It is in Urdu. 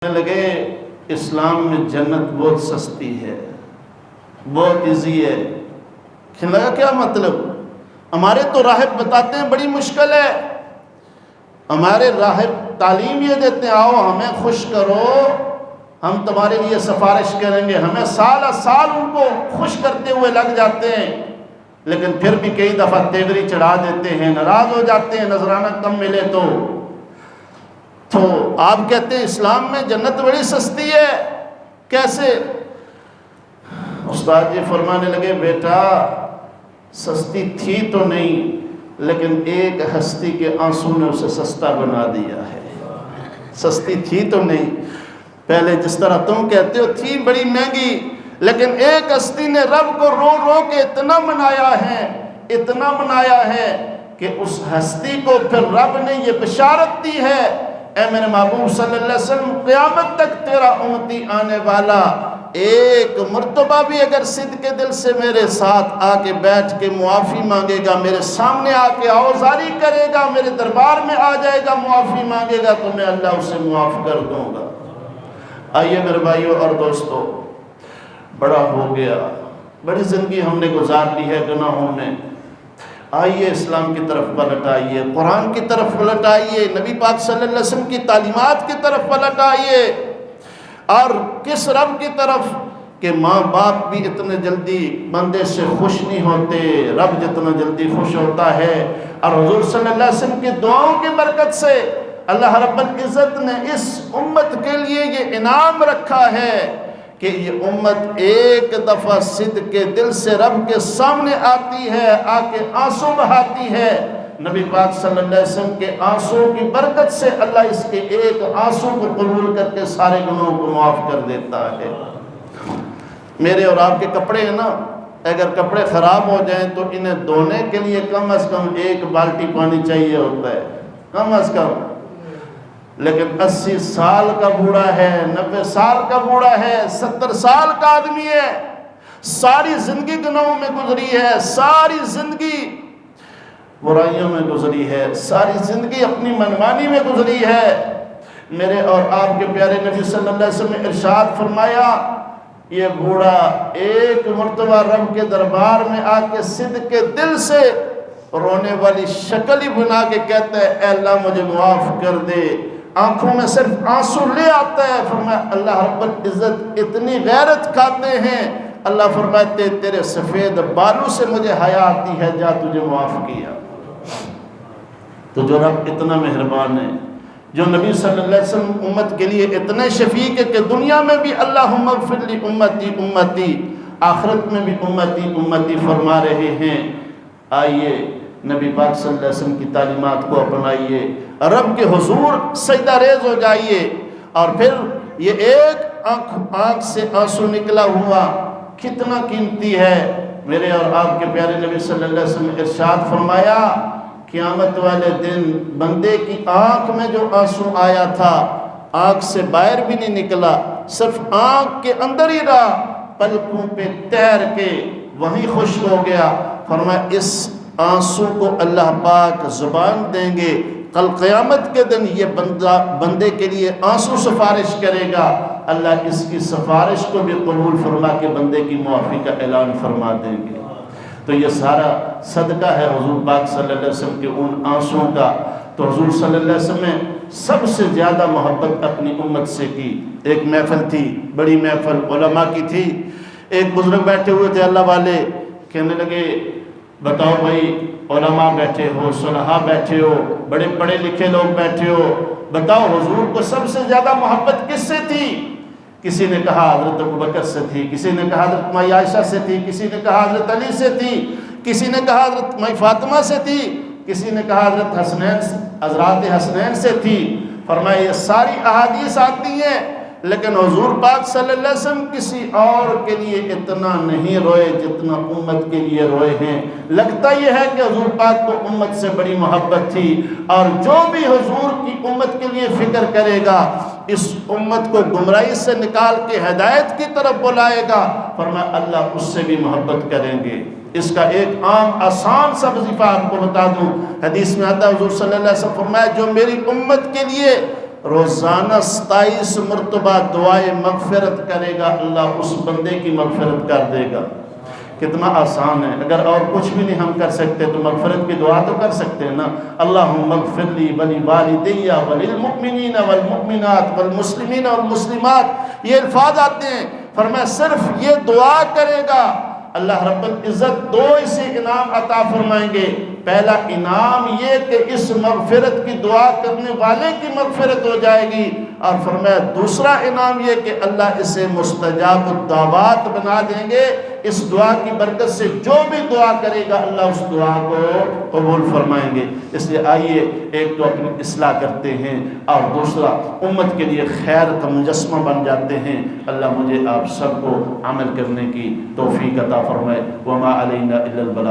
لگے اسلام میں جنت بہت سستی ہے، بہت ایزی ہے۔ کہنے لگا کیا مطلب؟ ہمارے تو راہب بتاتے ہیں بڑی مشکل ہے۔ ہمارے راہب تعلیم یہ دیتے ہیں آؤ ہمیں خوش کرو، ہم تمہارے لیے سفارش کریں گے۔ ہمیں سال سال ان کو خوش کرتے ہوئے لگ جاتے ہیں، لیکن پھر بھی کئی دفعہ تیوری چڑھا دیتے ہیں، ناراض ہو جاتے ہیں نذرانہ کم ملے تو آپ کہتے ہیں اسلام میں جنت بڑی سستی ہے، کیسے؟ استاد جی فرمانے لگے بیٹا سستی تھی تو نہیں، لیکن ایک ہستی کے آنسو نے اسے سستا بنا دیا ہے۔ سستی تھی تو نہیں، پہلے جس طرح تم کہتے ہو تھی بڑی مہنگی، لیکن ایک ہستی نے رب کو رو رو کے اتنا منایا ہے کہ اس ہستی کو پھر رب نے یہ بشارت دی ہے، اے میرے محبوب صلی اللہ علیہ وسلم قیامت تک تیرا امتی آنے والا ایک مرتبہ بھی اگر صدق کے دل سے میرے ساتھ آ کے بیٹھ کے معافی مانگے گا، میرے سامنے آ کے آوازاری کرے گا، میرے دربار میں آ جائے گا، معافی مانگے گا تو میں اللہ اسے معاف کر دوں گا۔ آئیے میرے بھائیوں اور دوستو، بڑا ہو گیا، بڑی زندگی ہم نے گزار لی ہے گناہوں میں، آئیے اسلام کی طرف پلٹ آئیے، قرآن کی طرف پلٹ آئیے، نبی پاک صلی اللہ علیہ وسلم کی تعلیمات کی طرف پلٹ آئیے، اور کس رب کی طرف کہ ماں باپ بھی اتنے جلدی بندے سے خوش نہیں ہوتے، رب جتنا جلدی خوش ہوتا ہے۔ اور حضور صلی اللہ علیہ وسلم کی دعاؤں کی برکت سے اللہ رب العزت نے اس امت کے لیے یہ انعام رکھا ہے کہ یہ امت ایک دفعہ صدق کے دل سے رب کے سامنے آتی ہے، آ کے آنسو بہاتی ہے، نبی پاک صلی اللہ علیہ وسلم کے آنسو کی برکت سے اللہ اس کے ایک آنسو کو قبول کر کے سارے گناہوں کو معاف کر دیتا ہے۔ میرے اور آپ کے کپڑے ہیں نا، اگر کپڑے خراب ہو جائیں تو انہیں دھونے کے لیے کم از کم 1 بالٹی پانی چاہیے ہوتا ہے، کم از کم، لیکن 80 سال کا بوڑھا ہے، 90 سال کا بوڑھا ہے، 70 سال کا آدمی ہے، ساری زندگی گناہوں میں گزری ہے، ساری زندگی برائیوں میں گزری ہے، ساری زندگی اپنی منمانی میں گزری ہے۔ میرے اور آپ کے پیارے نبی صلی اللہ علیہ وسلم نے ارشاد فرمایا، یہ بوڑھا ایک مرتبہ رب کے دربار میں آ کے صدق کے دل سے رونے والی شکل ہی بنا کے کہتا ہے اے اللہ مجھے معاف کر دے، آنکھوں میں صرف آنسو لے آتا ہے۔ فرمایا اللہ رب العزت اتنی غیرت کھاتے ہیں، اللہ فرماتے تیرے سفید بالوں سے مجھے حیا آتی ہے، جا تجھے معاف کیا۔ تو جو رب اتنا مہربان ہے، جو نبی صلی اللہ علیہ وسلم امت کے لیے اتنے شفیق ہے کہ دنیا میں بھی اللہم اغفر لی امتی امتی، آخرت میں بھی امتی امتی فرما رہے ہیں۔ آئیے نبی پاک صلی اللہ علیہ وسلم کی تعلیمات کو اپنائیے، رب کے حضور سجدہ ریز ہو جائیے، اور پھر یہ ایک آنکھ سے آنسو نکلا ہوا کتنا قیمتی ہے۔ میرے اور آپ کے پیارے نبی صلی اللہ علیہ وسلم نے ارشاد فرمایا قیامت والے دن بندے کی آنکھ میں جو آنسو آیا تھا آنکھ سے باہر بھی نہیں نکلا، صرف آنکھ کے اندر ہی رہا، پلکوں پہ تیر کے وہیں خشک ہو گیا۔ فرمایا اس آنسو کو اللہ پاک زبان دیں گے، کل قیامت کے دن یہ بندے کے لیے آنسو سفارش کرے گا، اللہ اس کی سفارش کو بھی قبول فرما کے بندے کی معافی کا اعلان فرما دیں گے۔ تو یہ سارا صدقہ ہے حضور پاک صلی اللہ علیہ وسلم کے ان آنسوؤں کا۔ تو حضور صلی اللہ علیہ وسلم نے سب سے زیادہ محبت اپنی امت سے کی۔ ایک محفل تھی، بڑی محفل علماء کی تھی، ایک بزرگ بیٹھے ہوئے تھے اللہ والے، کہنے لگے بتاؤ بھائی علماء بیٹھے ہو، صلحاء بیٹھے ہو، بڑے پڑھے لکھے لوگ بیٹھے ہو، بتاؤ حضور کو سب سے زیادہ محبت کس سے تھی؟ کسی نے کہا حضرت ابوبکر سے تھی، کسی نے کہا حضرت مائی عائشہ سے تھی، کسی نے کہا حضرت علی سے تھی، کسی نے کہا حضرت مائی فاطمہ سے تھی، کسی نے کہا حضرات حسنین سے تھی۔ فرمایا یہ ساری احادیث آتی ہیں، لیکن حضور پاک صلی اللہ علیہ وسلم کسی اور کے لیے اتنا نہیں روئے جتنا امت کے لیے روئے ہیں۔ لگتا یہ ہے کہ حضور پاک کو امت سے بڑی محبت تھی، اور جو بھی حضور کی امت کے لیے فکر کرے گا اس امت کو گمراہی سے نکال کے ہدایت کی طرف بلائے گا، فرمایا اللہ اس سے بھی محبت کریں گے۔ اس کا ایک عام آسان سا وظیفہ آپ کو بتا دوں، حدیث میں آتا ہے حضور صلی اللہ علیہ وسلم فرمایا جو میری امت کے لیے روزانہ 27 مرتبہ دعائے مغفرت کرے گا، اللہ اس بندے کی مغفرت کر دے گا۔ کتنا آسان ہے، اگر اور کچھ بھی نہیں ہم کر سکتے تو مغفرت کی دعا تو کر سکتے ہیں نا۔ اللہم اغفر لی ولی والدی وللمؤمنین والمؤمنات والمسلمین والمسلمات، یہ الفاظ آتے ہیں۔ فرمایا صرف یہ دعا کرے گا اللہ رب العزت 2 اسے انعام عطا فرمائیں گے۔ پہلا انعام یہ کہ اس مغفرت کی دعا کرنے والے کی مغفرت ہو جائے گی، اور فرمایا دوسرا انعام یہ کہ اللہ اسے مستجاب الدعوات بنا دیں گے۔ اس دعا کی برکت سے جو بھی دعا کرے گا اللہ اس دعا کو قبول فرمائیں گے۔ اس لیے آئیے ایک تو اپنی اصلاح کرتے ہیں، اور دوسرا امت کے لیے خیر کا مجسمہ بن جاتے ہیں۔ اللہ مجھے آپ سب کو عمل کرنے کی توفیق عطا فرمائے۔ وما علینا الا البلاغ۔